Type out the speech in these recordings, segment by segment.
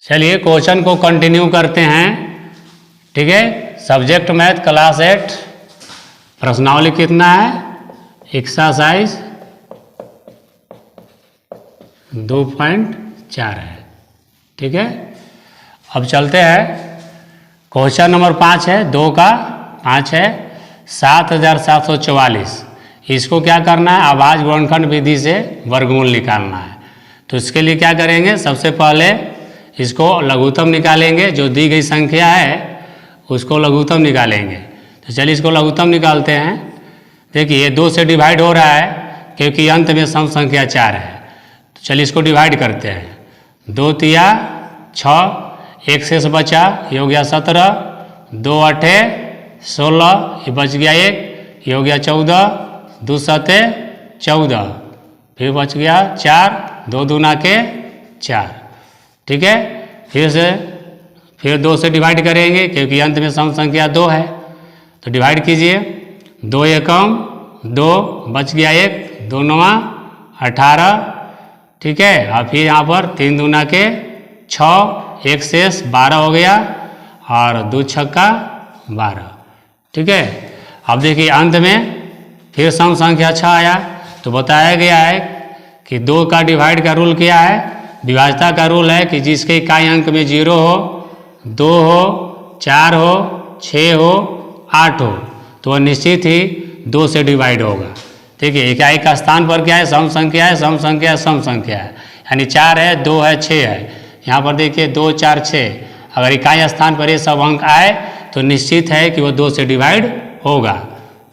चलिए क्वेश्चन को कंटिन्यू करते हैं। ठीक है, सब्जेक्ट मैथ क्लास 8, प्रश्नावली कितना है, एक्सरसाइज 2.4 है। ठीक है, अब चलते हैं। क्वेश्चन नंबर 5 है, 2 का 5 है 7744। इसको क्या करना है, आवाज गुणनखंड विधि से वर्गमूल निकालना है। तो इसके लिए क्या करेंगे, सबसे पहले इसको लघुत्तम निकालेंगे। जो दी गई संख्या है उसको लघुत्तम निकालेंगे। तो चलिए इसको लघुत्तम निकालते हैं। देखिए 2 से डिवाइड हो रहा है क्योंकि अंत में सम संख्या 4 है। तो चलिए इसको डिवाइड करते हैं। 2 तिया 6, 1 शेष बचा, ये हो गया 17, 2 8 16, ये बच गया 1, ये हो गया 14, 2 7 14, फिर बच गया 4, 2 दूना के 4। ठीक है, फिर 2 से डिवाइड करेंगे क्योंकि अंत में सम संख्या 2 है। तो डिवाइड कीजिए, 2 एकम 2, बच गया 1, 2 9 18। ठीक है, और फिर यहाँ पर 3 दूना के 6, 1 शेष 12 हो गया, और 2 छक्का 12। ठीक है, अब देखिए अंत में फिर सम संख्या 6 आया। तो बताया गया है कि 2 का डिवाइड का रूल क्या है, विभाज्यता का रूल है कि जिसके इकाई अंक में 0 हो, 2 हो, 4 हो, 6 हो, 8 हो, तो वह निश्चित ही 2 से डिवाइड होगा। ठीक है, इकाई का स्थान पर क्या है, सम संख्या है, सम संख्या है, सम संख्या है, यानी 4 है, 2 है, 6 है। यहाँ पर देखिए 2 4 6, अगर इकाई स्थान पर ये सब अंक आए तो निश्चित है कि वो 2 से डिवाइड होगा।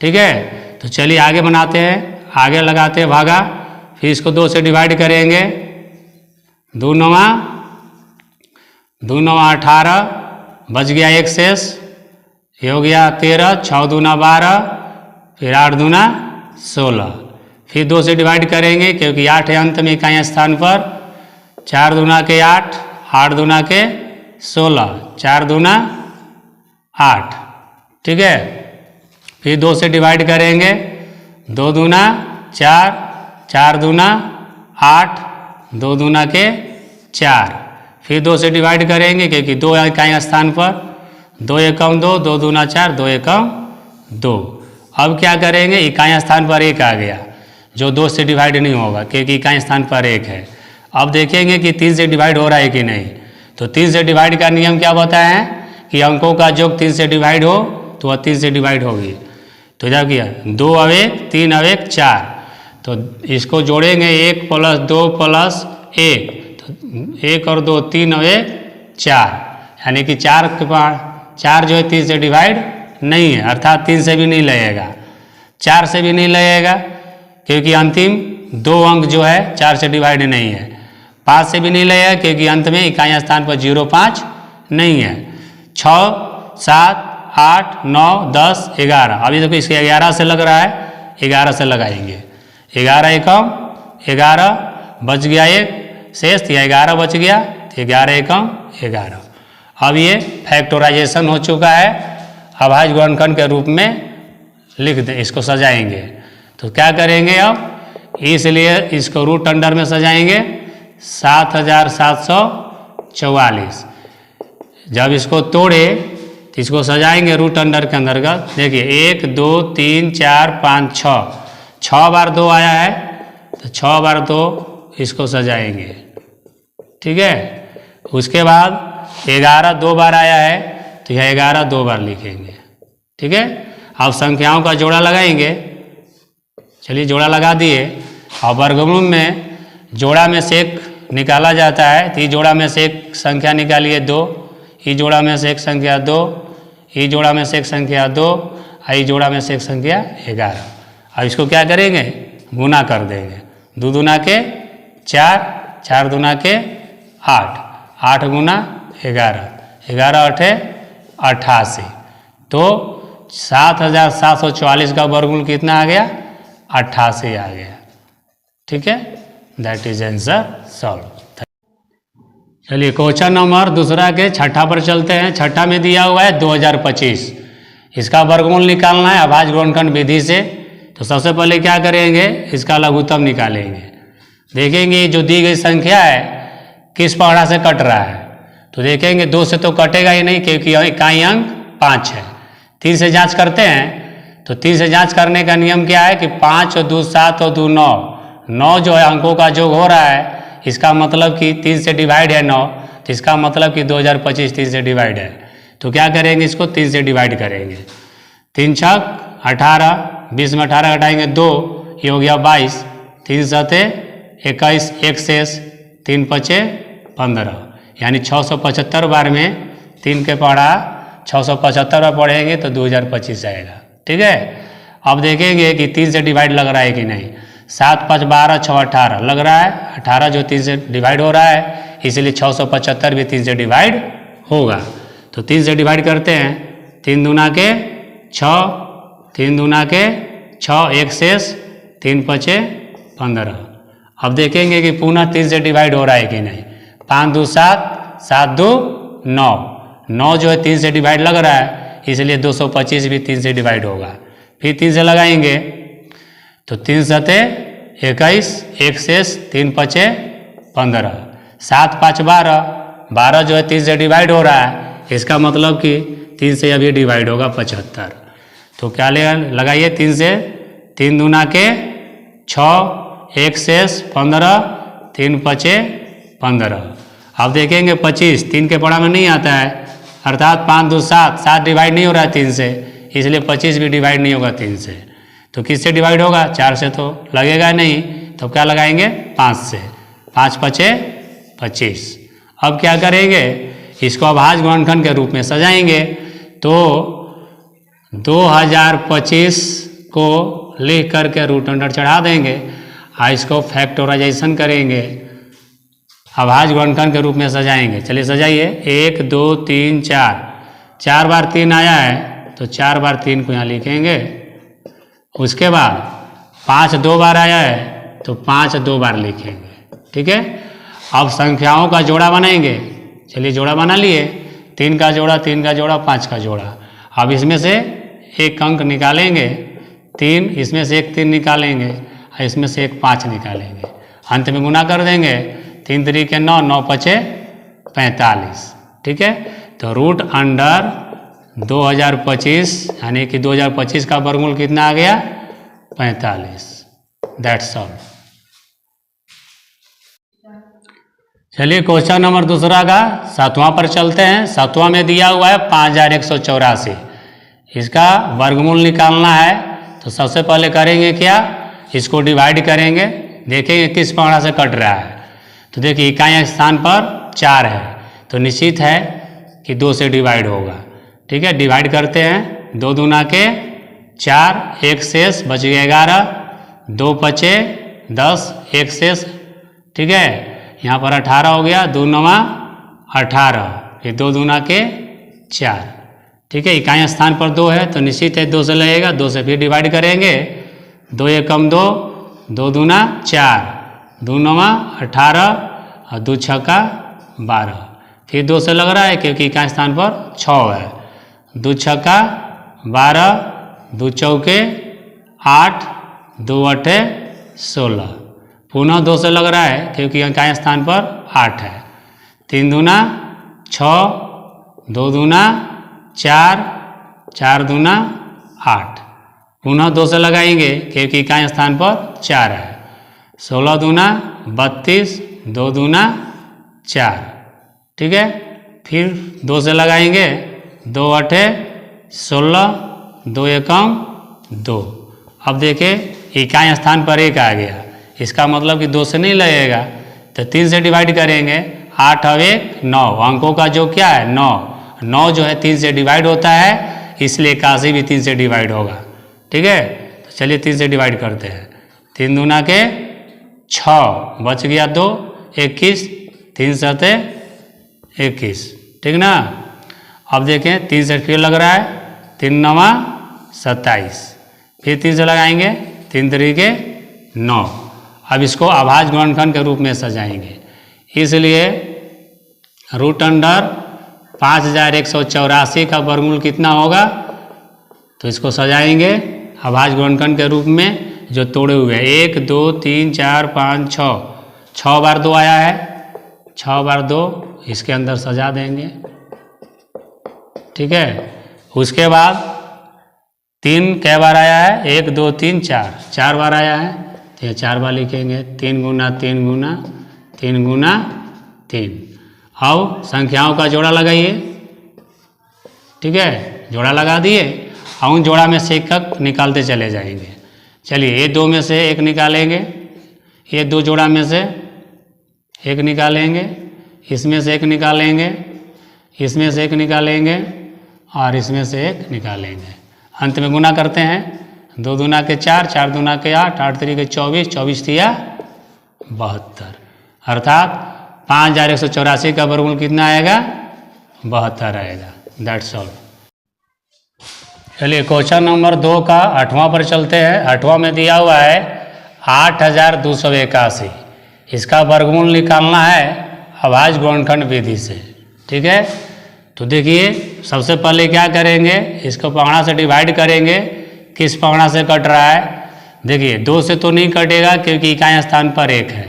ठीक है, तो चलिए आगे बनाते हैं, आगे लगाते हैं भागा। फिर इसको 2 से डिवाइड करेंगे, 2 9 18, बच गया 1 शेष, ये हो गया 13, 6 दूना 12, फिर 8 दूना 16। फिर 2 से डिवाइड करेंगे क्योंकि 8 है अंत में इकाई स्थान पर, 4 दूना के 8, 8 दूना के 16, 4 दूना 8। ठीक है, फिर 2 से डिवाइड करेंगे, 2 दूना 4, 4 दूना 8, 2 दूना के 4। फिर 2 से डिवाइड करेंगे क्योंकि 2 इकाई स्थान पर, 2 एकम 2, 2 दूना 4, 2 एकम 2। अब क्या करेंगे, इकाई स्थान पर 1 आ गया जो 2 से डिवाइड नहीं होगा क्योंकि इकाई स्थान पर 1 है। अब देखेंगे कि 3 से डिवाइड हो रहा है कि नहीं। तो 3 से डिवाइड का नियम क्या बताया है कि अंकों का योग 3 से डिवाइड हो तो वह 3 से डिवाइड होगी। तो जब किया 2 अब 1, 3 अब 1, 4, तो इसको जोड़ेंगे 1 + 2 + 1, तो 1 और 2 3 और 1 4, यानी कि 4 के बाद 4 जो है 3 से डिवाइड नहीं है, अर्थात 3 से भी नहीं लगेगा, 4 से भी नहीं लगेगा क्योंकि अंतिम 2 अंक जो है 4 से डिवाइड नहीं है, 5 से भी नहीं लगेगा क्योंकि अंत में इकाई स्थान पर 0 5 नहीं है, 6 7 8 9 10 11। अभी देखो इसके 11 से लग रहा है, 11 से लगाएंगे, 11 एकम 11, बच गया 1 शेष, या 11 बच गया, 11 एकम 11। अब ये फैक्टराइजेशन हो चुका है, अभाज्य गुणनखंड के रूप में लिख दें, इसको सजाएंगे। तो क्या करेंगे अब, इसलिए इसको रूट अंडर में सजाएंगे 7744। जब इसको तोड़े तो इसको सजाएंगे रूट अंडर के अंतर्गत। देखिए 1 2 3 4 5 6, 6 बार 2 आया है तो 6 बार 2 इसको सजाएंगे। ठीक है, उसके बाद 11 2 बार आया है तो यह 11 2 बार लिखेंगे। ठीक है, अब संख्याओं का जोड़ा लगाएंगे। चलिए जोड़ा लगा दिए, और वर्गमूल में जोड़ा में से एक निकाला जाता है, तो ये जोड़ा में से एक संख्या निकालिए 2, ये जोड़ा में से एक संख्या 2, ये जोड़ा में से एक संख्या 2, ये जोड़ा में से एक संख्या 11। अब इसको क्या करेंगे, गुना कर देंगे, 2 दूना के 4, 4 दूना के 8, 8 गुना 11, 11 8 88। तो 7744 का वर्गमूल कितना आ गया, 88 आ गया। ठीक है, दैट इज आंसर सॉल्व। चलिए क्वेश्चन नंबर दूसरा के छठा पर चलते हैं। छठा में दिया हुआ है 2025, इसका वर्गमूल निकालना है अभाज्य गुणनखंड विधि से। तो सबसे पहले क्या करेंगे, इसका लघुत्तम निकालेंगे। देखेंगे जो दी गई संख्या है किस पहाड़ा से कट रहा है, तो देखेंगे 2 से तो कटेगा ही नहीं क्योंकि इकाई अंक 5 है। 3 से जांच करते हैं, तो 3 से जांच करने का नियम क्या है कि 5 और 2 7 और 2 9, 9 जो है अंकों का योग हो रहा है, इसका मतलब कि 3 से डिवाइड है 9, तो इसका मतलब कि 2025 3 से डिवाइड है। तो क्या करेंगे, इसको 3 से डिवाइड करेंगे। 3 छक 18, 20 में 18 घटाएंगे 2, ये हो गया 22, 3 सते 21, 1 शेष, 3 पचे 15, यानी 675 बार में 3 के पढ़ा 675 बार पढ़ेंगे तो 2025 आएगा। ठीक है, अब देखेंगे कि 3 से डिवाइड लग रहा है कि नहीं। 7 5 12 6 18 लग रहा है, 18 जो 3 से डिवाइड हो रहा है, इसलिए 675 भी 3 से डिवाइड होगा। तो 3 से डिवाइड करते हैं, 3 दूना के 6, 3 दूना के 6, 1 शेष, 3 पचे 15। अब देखेंगे कि पुनः 3 से डिवाइड हो रहा है कि नहीं। 5 2 7, 7 2 9, 9 जो है 3 से डिवाइड लग रहा है, इसलिए 225 भी 3 से डिवाइड होगा। फिर 3 से लगाएंगे तो 3 सते 21, 1 शेष, 3 पचे 15, 7 5 12, 12 जो है 3 से डिवाइड हो रहा है, इसका मतलब कि 3 से अभी डिवाइड होगा 75। तो क्या लगाइए 3 से, 3 दूना के 6, 1 शेष 15, 3 पचे 15। अब देखेंगे 25 3 के पढ़ा में नहीं आता है, अर्थात 5 2 7, 7 डिवाइड नहीं हो रहा है 3 से, इसलिए 25 भी डिवाइड नहीं होगा 3 से। तो किससे डिवाइड होगा, 4 से तो लगेगा नहीं, तो क्या लगाएंगे 5 से, 5 पचे 25। अब क्या करेंगे, इसको अभाज्य गुणनखंड के रूप में सजाएंगे। तो 2025 को लिख करके रूट अंडर चढ़ा देंगे और इसको फैक्टराइजेशन करेंगे, अभाज्य गुणनखंड के रूप में सजाएंगे। चलिए सजाइए, 1 2 3 4, 4 बार 3 आया है तो 4 बार 3 को यहाँ लिखेंगे। उसके बाद 5 2 बार आया है तो 5 2 बार लिखेंगे। ठीक है, अब संख्याओं का जोड़ा बनाएंगे। चलिए जोड़ा बना लिए, 3 का जोड़ा 3 का जोड़ा 5 का जोड़ा। अब इसमें से एक अंक निकालेंगे 3, इसमें से एक 3 निकालेंगे और इसमें से एक 5 निकालेंगे, अंत में गुना कर देंगे। 3 3 के 9, 9 पचे 45। ठीक है, तो रूट अंडर 2025 यानी कि 2025 का वर्गमूल कितना आ गया 45। That's all. चलिए क्वेश्चन नंबर दूसरा का 7वां पर चलते हैं। 7वां में दिया हुआ है 5184, इसका वर्गमूल निकालना है। तो सबसे पहले करेंगे क्या, इसको डिवाइड करेंगे, देखेंगे किस पहाड़ा से कट रहा है। तो देखिए इकाई स्थान पर 4 है, तो निश्चित है कि 2 से डिवाइड होगा। ठीक है, डिवाइड करते हैं, 2 दूना के 4, 1 शेष, बच गया 11, 2 पचे 10, 1 शेष। ठीक है, यहाँ पर 18 हो गया, 2 9 18, फिर 2 दूना के 4। ठीक है, इकाई स्थान पर 2 है तो निश्चित है 2 से लगेगा, 2 से फिर डिवाइड करेंगे, 2 एकम 2, 2 दूना 4, 2 9 18 और 2 छक्का 12। फिर 2 से लग रहा है क्योंकि इकाई स्थान पर 6 है, 2 छक्का 12, 2 चौके 8, 2 अठे 16। पुनः 2 से लग रहा है क्योंकि इकाई स्थान पर 8 है, 3 दूना 6, 2 दूना 4, 4 दूना 8। पुनः 2 से लगाएंगे क्योंकि इकाई स्थान पर 4 है, 16 दूना 32, 2 दूना 4। ठीक है, फिर 2 से लगाएंगे, 2 अठे 16, 2 एकम 2। अब देखें इकाई स्थान पर 1 आ गया, इसका मतलब कि 2 से नहीं लगेगा तो 3 से डिवाइड करेंगे, 8 और 1 9, अंकों का जो क्या है 9, 9 जो है 3 से डिवाइड होता है, इसलिए 81 भी 3 से डिवाइड होगा। ठीक है, तो चलिए 3 से डिवाइड करते हैं, 3 दूना के 6, बच गया 2, 21, 3 सते 21। ठीक ना, अब देखें 3 से फिर लग रहा है, 3 9 27, फिर 3 से लगाएंगे, 3 3 के 9। अब इसको अभाज्य गुणनखंड के रूप में सजाएंगे, इसलिए रूट अंडर 5184 का वर्गमूल कितना होगा, तो इसको सजाएंगे अभाज्य गुणनखंड के रूप में जो तोड़े हुए हैं। 1 2 3 4 5 6, 6 बार 2 आया है 6 बार 2 इसके अंदर सजा देंगे, ठीक है। उसके बाद 3 कै बार आया है, 1 2 3 4, 4 बार आया है तो ये 4 बार लिखेंगे, 3 गुना 3 गुना 3 गुना 3। अब संख्याओं का जोड़ा लगाइए, ठीक है, जोड़ा लगा दिए और उन जोड़ा में से एक निकालते चले जाएंगे। चलिए ये 2 में से 1 निकालेंगे, ये 2 जोड़ा में से 1 निकालेंगे, इसमें से 1 निकालेंगे, इसमें से 1 निकालेंगे और इसमें से 1 निकालेंगे। अंत में गुना करते हैं, 2 दूना के 4, 4 दूना के 8, 8 3 के 24, 24 तिया 72, अर्थात 5184 का वर्गमूल कितना आएगा, 72 आएगा। That's all. चलिए क्वेश्चन नंबर 2 का 8वां पर चलते हैं। 8वां में दिया हुआ है 8281, इसका वर्गमूल निकालना है अभाज्य गुणनखंड विधि से, ठीक है। तो देखिए सबसे पहले क्या करेंगे, इसको पगड़ा से डिवाइड करेंगे। किस पगड़ा से कट रहा है, देखिए 2 से तो नहीं कटेगा क्योंकि इकाई स्थान पर 1 है,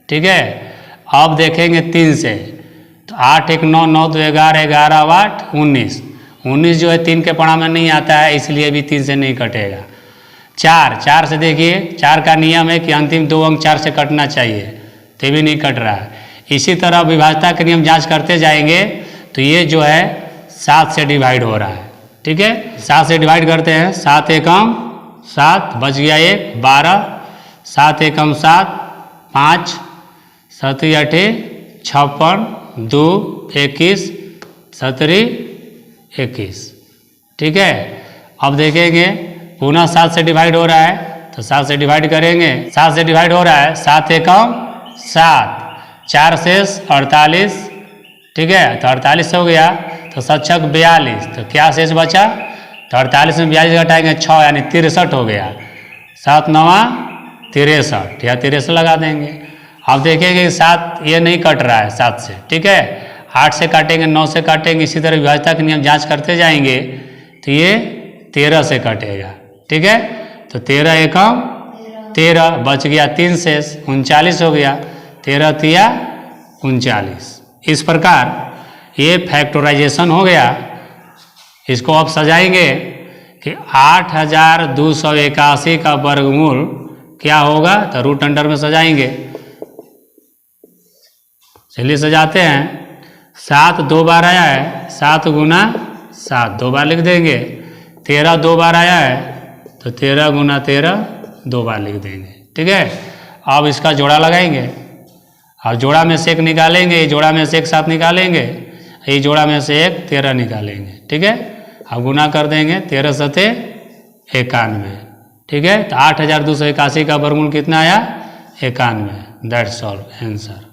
ठीक है। अब देखेंगे 3 से, तो 8 1 9 9 2 11 11 8 19, 19 जो है 3 के पड़ा में नहीं आता है, इसलिए भी 3 से नहीं कटेगा। 4 से देखिए 4 का नियम है कि अंतिम 2 अंक 4 से कटना चाहिए, तो भी नहीं कट रहा है। इसी तरह विभाज्यता के नियम जांच करते जाएंगे, तो ये जो है 7 से डिवाइड हो रहा है, ठीक है। 7 से डिवाइड करते हैं, 7 एकम 7, बच गया 1 12, 7 एकम 7 5, 7 8 56, 2 21, 17 21, ठीक है। अब देखेंगे पुनः 7 से डिवाइड हो रहा है, तो 7 से डिवाइड करेंगे, 7 से डिवाइड हो रहा है, 7 एकम 7, 4 शेष 48, ठीक है। तो 48 हो गया, तो 7 छक 42, तो क्या शेष बचा, तो 48 में 42 घटाएंगे 6 यानी 63 हो गया। 7 9 63 या 63 लगा देंगे। अब देखेंगे कि 7 ये नहीं कट रहा है 7 से, ठीक है। 8 से काटेंगे, 9 से काटेंगे, इसी तरह विभाज्यता के नियम जांच करते जाएंगे, तो ये 13 से कटेगा, ठीक है। तो 13 एकम 13, बच गया 3 शेष 39 हो गया, 13 तिया 39। इस प्रकार ये फैक्टराइजेशन हो गया। इसको अब सजाएंगे कि 8281 का वर्गमूल क्या होगा, तो रूट अंडर में सजाएंगे। चलिए सजाते हैं। 7 2 बार आया है, 7 गुना 7 2 बार लिख देंगे। 13 2 बार आया है, तो 13 गुना 13 2 बार लिख देंगे, ठीक है। अब इसका जोड़ा लगाएंगे, अब जोड़ा में से 1 निकालेंगे, ये जोड़ा में से 1 7 निकालेंगे, ये जोड़ा में से 1 13 निकालेंगे, ठीक है। अब गुना कर देंगे, 13 सते 91, ठीक है। तो 8281 का वर्गमूल कितना आया, 91। That's all answer.